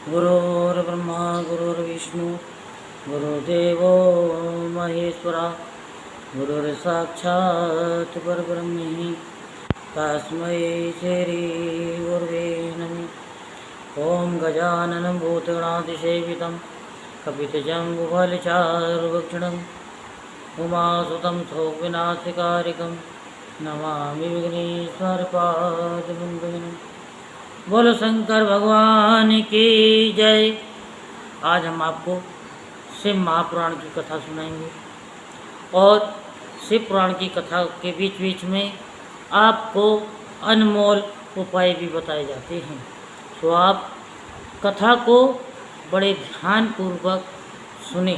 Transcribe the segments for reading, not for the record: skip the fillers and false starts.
गुरुर्ब्रह्मा गुरुर्विष्णु गुरुदेवो महेश्वरा गुरुर्साक्षात् परब्रह्म तस्मै श्री गुरुवे नमः। ओं गजाननं भूतगणातिसेवितं कपितजम्बुफलचारुभक्षणं उमासुतं शोकविनाशकारिकं नमामि विघ्नेश्वरपादपङ्कजं। बोलो शंकर भगवान की जय। आज हम आपको शिव महापुराण की कथा सुनाएंगे और शिव पुराण की कथा के बीच बीच में आपको अनमोल उपाय भी बताए जाते हैं, तो आप कथा को बड़े ध्यानपूर्वक सुने।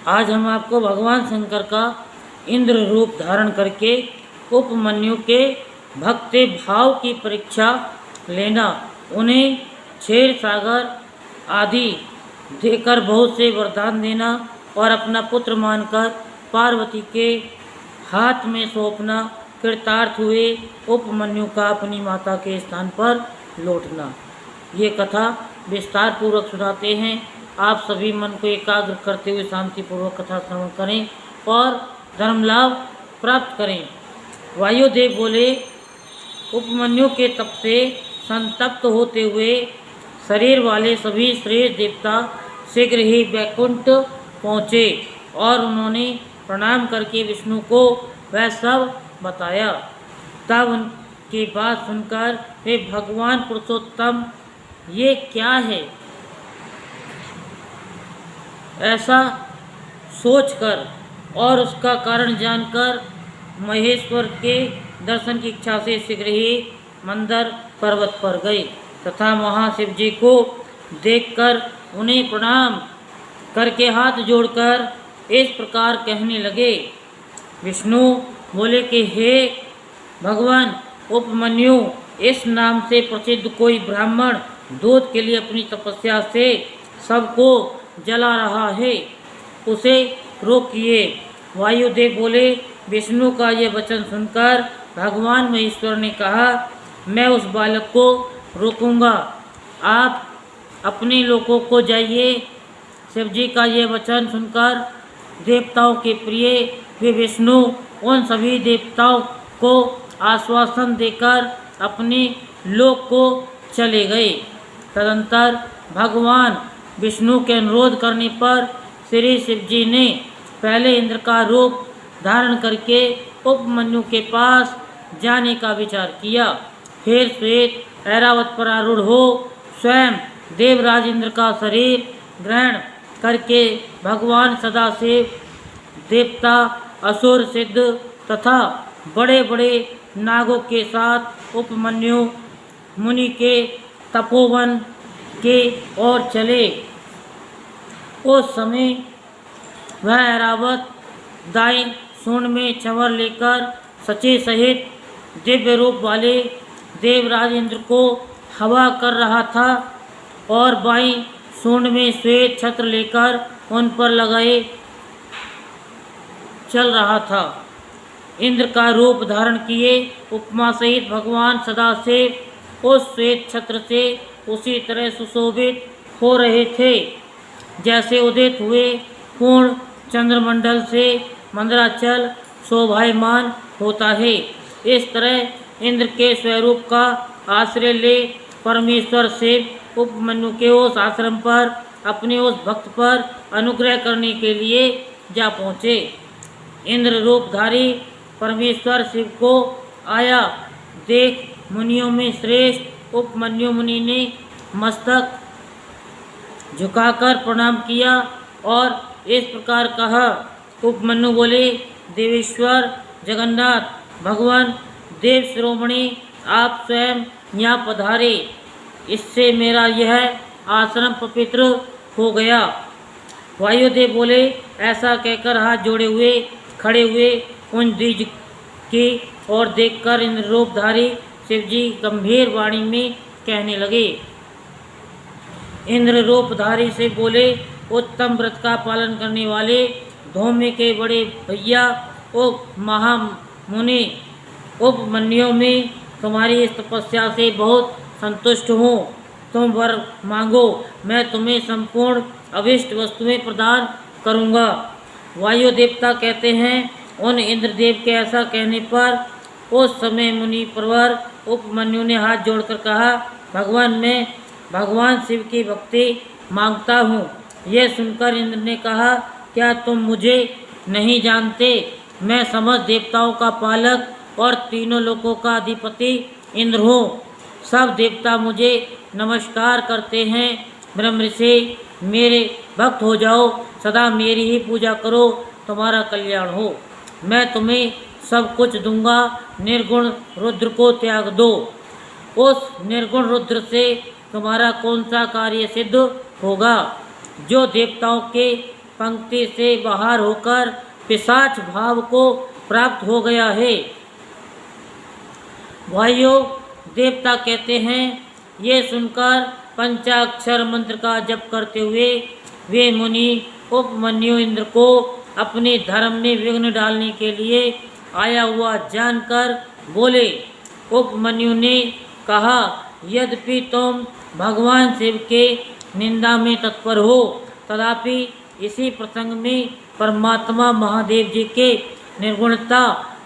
आज हम आपको भगवान शंकर का इंद्र रूप धारण करके उपमन्यु के भक्ति भाव की परीक्षा लेना, उन्हें क्षीर सागर आदि देकर बहुत से वरदान देना और अपना पुत्र मानकर पार्वती के हाथ में सौंपना, कृतार्थ हुए उपमन्यु का अपनी माता के स्थान पर लौटना। ये कथा विस्तार पूर्वक सुनाते हैं। आप सभी मन को एकाग्र करते हुए शांतिपूर्वक कथा श्रवण करें और धर्म लाभ प्राप्त करें। वायुदेव बोले, उपमन्यु के तप से संतप्त होते हुए शरीर वाले सभी श्रेष्ठ देवता शीघ्र ही वैकुंठ पहुँचे और उन्होंने प्रणाम करके विष्णु को वह सब बताया। तब उनकी बात सुनकर वे भगवान पुरुषोत्तम, ये क्या है, ऐसा सोचकर और उसका कारण जानकर महेश्वर के दर्शन की इच्छा से शीघ्र ही मंदर पर्वत पर गए तथा महाशिव जी को देखकर उन्हें प्रणाम करके हाथ जोड़कर इस प्रकार कहने लगे। विष्णु बोले कि हे भगवान उपमन्यु, इस नाम से प्रसिद्ध कोई ब्राह्मण दूध के लिए अपनी तपस्या से सबको जला रहा है, उसे रोकिए। वायुदेव बोले, विष्णु का ये वचन सुनकर भगवान महेश्वर ने कहा, मैं उस बालक को रोकूंगा, आप अपने लोगों को जाइए। शिव जी का ये वचन सुनकर देवताओं के प्रिय वे विष्णु उन सभी देवताओं को आश्वासन देकर अपने लोक को चले गए। तदंतर भगवान विष्णु के अनुरोध करने पर श्री शिव जी ने पहले इंद्र का रूप धारण करके उपमन्यु के पास जाने का विचार किया। फिर श्वेत ऐरावत पर आरूढ़ हो स्वयं देवराज इंद्र का शरीर ग्रहण करके भगवान सदाशिव, देवता, असुर, सिद्ध तथा बड़े बड़े नागों के साथ उपमन्यु मुनि के तपोवन के ओर चले। उस समय वह ऐरावत दाई सूंड में चंवर लेकर सचे सहित दिव्य रूप वाले देवराज इंद्र को हवा कर रहा था और बाई सूंड में श्वेत छत्र लेकर उन पर लगाए चल रहा था। इंद्र का रूप धारण किए उपमा सहित भगवान सदाशिव उस श्वेत छत्र से उसी तरह सुशोभित हो रहे थे जैसे उदित हुए पूर्ण चंद्रमंडल से मंदराचल शोभायमान होता है। इस तरह इंद्र के स्वरूप का आश्रय ले परमेश्वर शिव उपमन्यु के उस आश्रम पर अपने उस भक्त पर अनुग्रह करने के लिए जा पहुँचे। इंद्र रूपधारी परमेश्वर शिव को आया देख मुनियों में श्रेष्ठ उपमन्यु मुनि ने मस्तक झुकाकर प्रणाम किया और इस प्रकार कहा। उपमन्यु बोले, देवेश्वर जगन्नाथ भगवान देव शिरोमणि, आप स्वयं यहाँ पधारे, इससे मेरा यह आश्रम पवित्र हो गया। वायुदेव बोले, ऐसा कहकर हाथ जोड़े हुए खड़े हुए उन द्विज की ओर देखकर इंद्र रूपधारी शिवजी गंभीर वाणी में कहने लगे। इंद्र रूपधारी से बोले, उत्तम व्रत का पालन करने वाले धौम्य के बड़े भैया उप महामुनि उपमन्यु में तुम्हारी इस तपस्या से बहुत संतुष्ट हूँ। तुम वर मांगो, मैं तुम्हें संपूर्ण अभिष्ट वस्तुएं प्रदान करूँगा। वायु देवता कहते हैं, उन इंद्रदेव के ऐसा कहने पर उस समय मुनि प्रवर उपमन्यु ने हाथ जोड़कर कहा, भगवान, मैं भगवान शिव की भक्ति मांगता हूँ। यह सुनकर इंद्र ने कहा, क्या तुम मुझे नहीं जानते? मैं समस्त देवताओं का पालक और तीनों लोकों का अधिपति इंद्र हूँ। सब देवता मुझे नमस्कार करते हैं। ब्रह्मऋषि, मेरे भक्त हो जाओ, सदा मेरी ही पूजा करो, तुम्हारा कल्याण हो। मैं तुम्हें सब कुछ दूंगा। निर्गुण रुद्र को त्याग दो। उस निर्गुण रुद्र से तुम्हारा कौन सा कार्य सिद्ध होगा, जो देवताओं के पंक्ति से बाहर होकर पिशाच भाव को प्राप्त हो गया है। वायु देवता कहते हैं, ये सुनकर पंचाक्षर मंत्र का जप करते हुए वे मुनि उपमन्यु इंद्र को अपने धर्म में विघ्न डालने के लिए आया हुआ जानकर बोले। उपमन्यु ने कहा, यद्यपि तुम भगवान शिव के निंदा में तत्पर हो, तथापि इसी प्रसंग में परमात्मा महादेव जी के निर्गुणता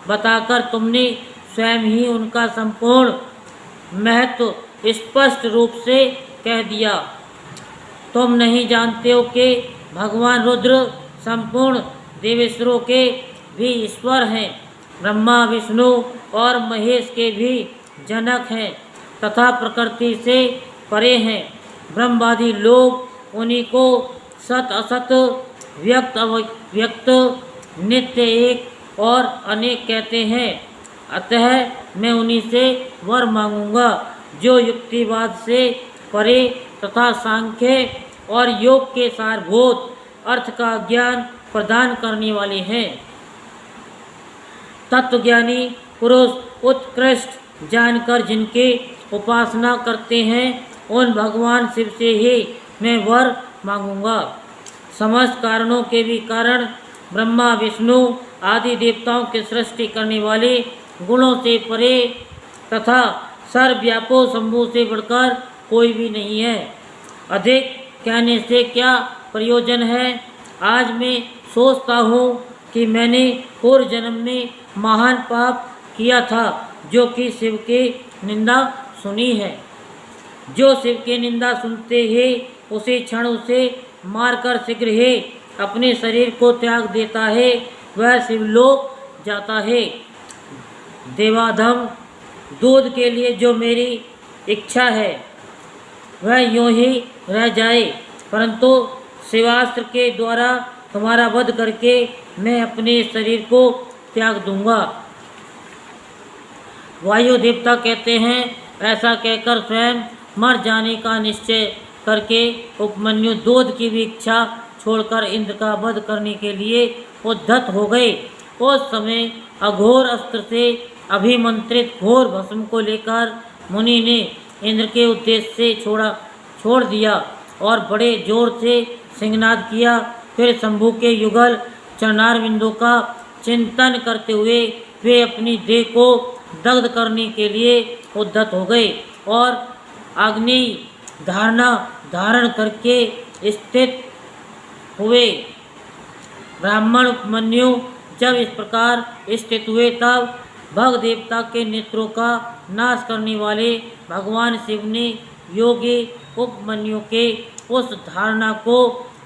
बताकर तुमने स्वयं ही उनका संपूर्ण महत्व स्पष्ट रूप से कह दिया। तुम नहीं जानते हो कि भगवान रुद्र संपूर्ण देवेश्वरों के भी ईश्वर हैं, ब्रह्मा विष्णु और महेश के भी जनक हैं तथा प्रकृति से परे हैं। ब्रह्मादि लोग उन्हीं को सत असत, व्यक्त अव्यक्त, नित्य एक और अनेक कहते हैं। अतः मैं उन्हीं से वर मांगूंगा, जो युक्तिवाद से परे तथा सांख्य और योग के सारभूत अर्थ का ज्ञान प्रदान करने वाले हैं। तत्वज्ञानी पुरुष उत्कृष्ट जानकर जिनकी उपासना करते हैं, उन भगवान शिव से ही मैं वर मांगूंगा। समस्त कारणों के भी कारण ब्रह्मा विष्णु आदि देवताओं की सृष्टि करने वाले गुणों से परे तथा सर्वव्यापो शंभु से बढ़कर कोई भी नहीं है। अधिक कहने से क्या प्रयोजन है। आज मैं सोचता हूँ कि मैंने पूर्व जन्म में महान पाप किया था, जो कि शिव की निंदा सुनी है। जो शिव की निंदा सुनते ही उसी क्षण उसे मारकर शीघ्र ही अपने शरीर को त्याग देता है, वह शिवलोक जाता है। देवाधम दूध के लिए जो मेरी इच्छा है वह यूँ ही रह जाए, परंतु शिवास्त्र के द्वारा तुम्हारा वध करके मैं अपने शरीर को त्याग दूंगा। वायु देवता कहते हैं, ऐसा कहकर स्वयं मर जाने का निश्चय करके उपमन्यु दूध की भी इच्छा छोड़कर इंद्र का वध करने के लिए उद्धत हो गए। उस समय अघोर अस्त्र से अभिमंत्रित घोर भस्म को लेकर मुनि ने इंद्र के उद्देश्य से छोड़ दिया और बड़े जोर से सिंहनाद किया। फिर शंभु के युगल चरणारविंदों का चिंतन करते हुए वे अपनी देह को दग्ध करने के लिए उद्धत हो गए और अग्नि धारणा धारण करके स्थित हुए। ब्राह्मण उपमन्यु जब इस प्रकार स्थित हुए, तब भग देवता के नेत्रों का नाश करने वाले भगवान शिव ने योगी उपमन्यु के उस धारणा को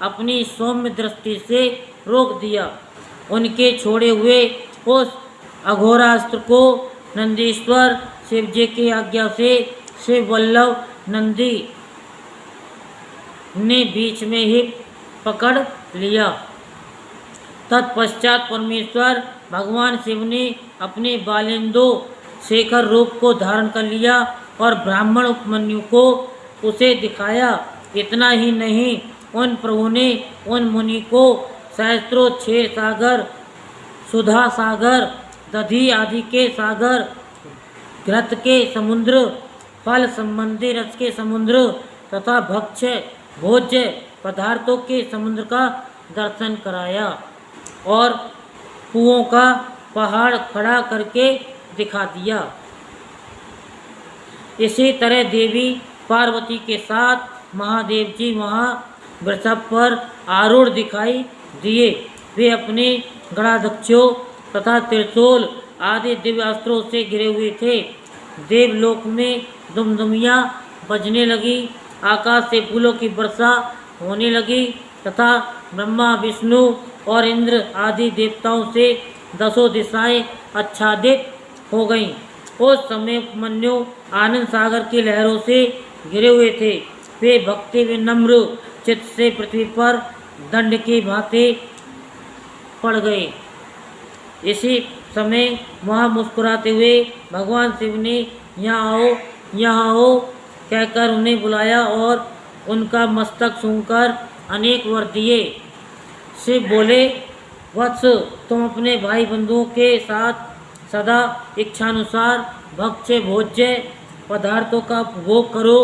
अपनी सौम्य दृष्टि से रोक दिया। उनके छोड़े हुए उस अघोरास्त्र को नंदीश्वर शिव जी की आज्ञा से शिव वल्लभ नंदी ने बीच में ही पकड़ लिया। तत्पश्चात परमेश्वर भगवान शिव ने अपने बालेंदु शेखर रूप को धारण कर लिया और ब्राह्मण उपमन्यु को उसे दिखाया। इतना ही नहीं, उन प्रभु ने उन मुनि को सहस्त्रों क्षीर सागर, सुधा सागर, दधि आदि के सागर, घृत के समुद्र, फल संबंधी रस के समुद्र तथा भक्ष्य भोज्य पदार्थों के समुद्र का दर्शन कराया और कुओं का पहाड़ खड़ा करके दिखा दिया। इसी तरह देवी पार्वती के साथ महादेव जी वहाँ वृषभ पर आरूढ़ दिखाई दिए। वे अपने गणाध्यक्षों तथा त्रिशूल आदि दिव्य अस्त्रों से घिरे हुए थे। देवलोक में दुमदुमियाँ बजने लगी, आकाश से फूलों की वर्षा होने लगी तथा ब्रह्मा विष्णु और इंद्र आदि देवताओं से दसों दिशाएं आच्छादित हो गईं। उस समय उपमन्यु आनंद सागर की लहरों से घिरे हुए थे। वे भक्ति विनम्र चित्त से पृथ्वी पर दंड की भांति पड़ गए। इसी समय वहाँ मुस्कुराते हुए भगवान शिव ने यहाँ आओ कहकर उन्हें बुलाया और उनका मस्तक सूंघकर अनेक वर दिए। शिव बोले, वत्स, तुम अपने भाई बंधुओं के साथ सदा इच्छानुसार भक्ष्य भोज्य पदार्थों का उपभोग करो,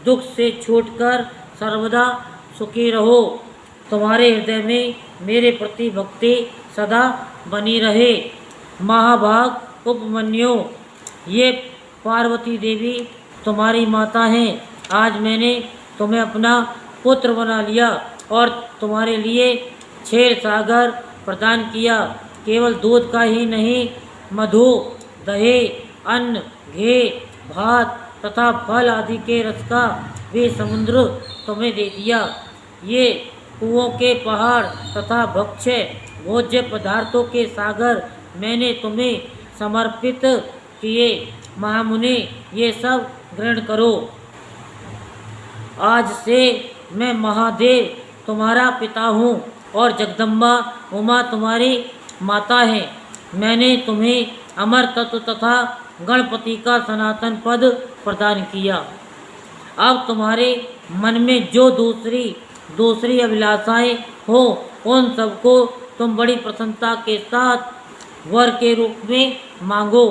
दुख से छूटकर सर्वदा सुखी रहो। तुम्हारे हृदय में मेरे प्रति भक्ति सदा बनी रहे। महाभाग उपमन्यु, ये पार्वती देवी तुम्हारी माता हैं। आज मैंने तुम्हें अपना पुत्र बना लिया और तुम्हारे लिए क्षीर सागर प्रदान किया। केवल दूध का ही नहीं, मधु, दही, अन्न, घी, भात तथा फल आदि के रस का भी समुद्र तुम्हें दे दिया। ये कुओं के पहाड़ तथा भक्ष्य भोज्य पदार्थों के सागर मैंने तुम्हें समर्पित किए। महामुनि, ये सब ग्रहण करो। आज से मैं महादेव तुम्हारा पिता हूँ और जगदम्बा उमा तुम्हारी माता है। मैंने तुम्हें अमर तत्व तथा गणपति का सनातन पद प्रदान किया। अब तुम्हारे मन में जो दूसरी अभिलाषाएं हो, उन सबको तुम बड़ी प्रसन्नता के साथ वर के रूप में मांगो।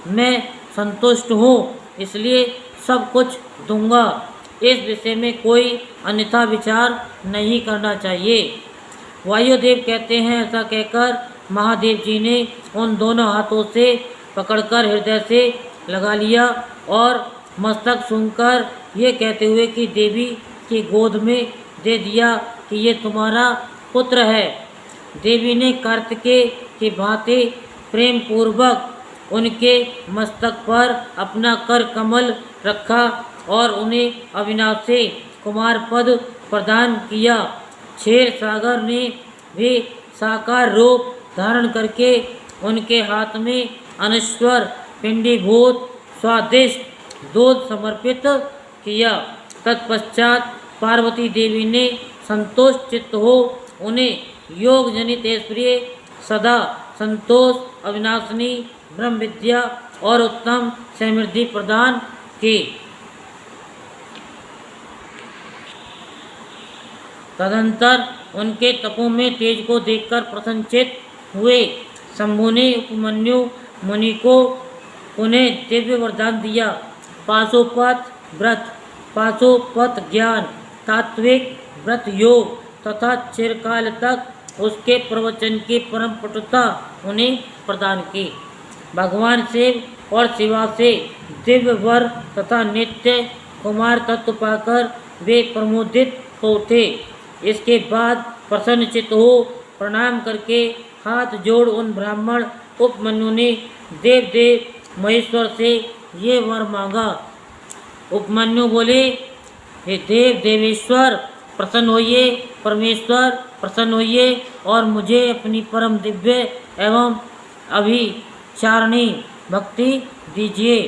मैं संतुष्ट हूँ, इसलिए सब कुछ दूंगा। इस विषय में कोई अन्यथा विचार नहीं करना चाहिए। वायुदेव कहते हैं, ऐसा कहकर महादेव जी ने उन दोनों हाथों से पकड़कर हृदय से लगा लिया और मस्तक सूंघकर ये कहते हुए कि देवी की गोद में दे दिया कि ये तुम्हारा पुत्र है। देवी ने कार्तिकेय की भांति प्रेम पूर्वक उनके मस्तक पर अपना कर कमल रखा और उन्हें अविनाशी कुमार पद प्रदान किया। क्षीर सागर ने भी साकार रूप धारण करके उनके हाथ में अनश्वर पिंडीभूत स्वादिष्ट दूध समर्पित किया। तत्पश्चात पार्वती देवी ने संतोष चित्त हो उन्हें योग जनित ऐश्वर्य, सदा संतोष, अविनाशिनी ब्रह्म विद्या और उत्तम समृद्धि प्रदान की। तदंतर उनके तपों में तेज को देखकर प्रसन्नचित हुए शंभु ने उपमन्यु मुनि को उन्हें दिव्य वरदान दिया। पाशुपत व्रत, पाशुपत ज्ञान, तात्विक व्रत योग तथा चिरकाल तक उसके प्रवचन की परम पटुता उन्हें प्रदान की। भगवान शिव और शिवा से दिव्य वर तथा नित्य कुमार तत्व पाकर वे प्रमोदित हो उठे। इसके बाद प्रसन्नचित्त हो प्रणाम करके हाथ जोड़ उन ब्राह्मण उपमन्यु ने देव महेश्वर से ये वर मांगा। उपमन्यु बोले, हे देवेश्वर प्रसन्न होइए, परमेश्वर प्रसन्न होइए और मुझे अपनी परम दिव्य एवं अभिचारिणी भक्ति दीजिए।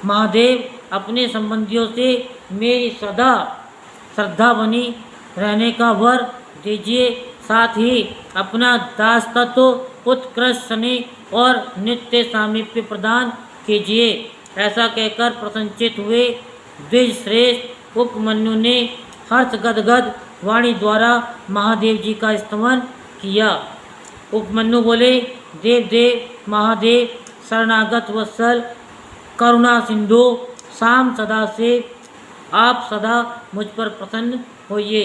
महादेव अपने संबंधियों से मेरी सदा श्रद्धा बनी रहने का वर दीजिए, साथ ही अपना दास तत्व उत्कृष्ट स्नेह और नित्य सामीप्य प्रदान कीजिए। ऐसा कहकर प्रसन्नचित हुए द्विज श्रेष्ठ उपमन्यु ने हर्ष गदगद वाणी द्वारा महादेव जी का स्तमन किया। उपमन्यु बोले, देव महादेव शरणागत वत्सल करुणा सिंधु शाम सदा से आप सदा मुझ पर प्रसन्न होइए।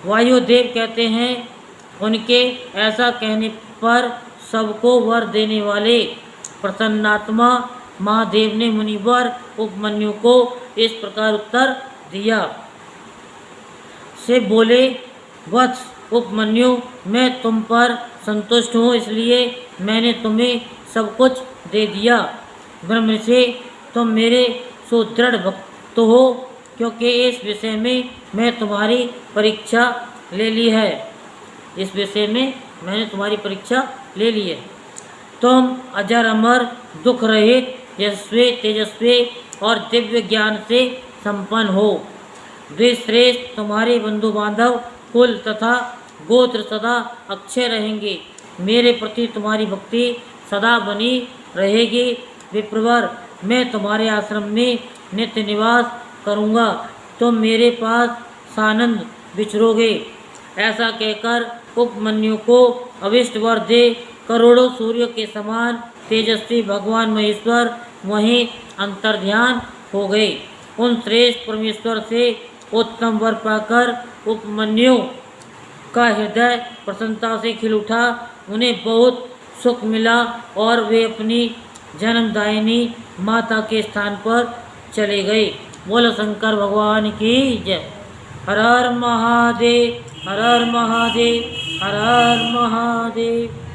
वायुदेव कहते हैं, उनके ऐसा कहने पर सबको वर देने वाले प्रसन्नात्मा महादेव ने मुनिवर उपमन्यु को इस प्रकार उत्तर दिया। से बोले, वत्स उपमन्यु, मैं तुम पर संतुष्ट हूँ, इसलिए मैंने तुम्हें सब कुछ दे दिया। ब्रह्म से तुम मेरे सुदृढ़ भक्त हो, क्योंकि इस विषय में मैं तुम्हारी परीक्षा ले ली है। इस विषय में मैंने तुम्हारी परीक्षा ले ली है। तुम अजर अमर, दुख रहित, यशस्वी, तेजस्वी और दिव्य ज्ञान से संपन्न हो। द्विश्रेष्ठ तुम्हारे बंधु बांधव, कुल तथा गोत्र सदा अक्षय रहेंगे। मेरे प्रति तुम्हारी भक्ति सदा बनी रहेगी। विप्रवर, मैं तुम्हारे आश्रम में नित्य निवास करूँगा। तुम मेरे पास सानंद विचरोगे। ऐसा कहकर उपमन्यु को अभिष्ट वर दे करोड़ों सूर्य के समान तेजस्वी भगवान महेश्वर वहीं अंतर्ध्यान हो गए। उन श्रेष्ठ परमेश्वर से उत्तम वर पाकर उपमन्यु का हृदय प्रसन्नता से खिल उठा। उन्हें बहुत सुख मिला और वे अपनी जन्मदायिनी माता के स्थान पर चले गए। बोलो शंकर भगवान की जय। हर हर महादेव, हर हर महादेव, हर हर महादेव।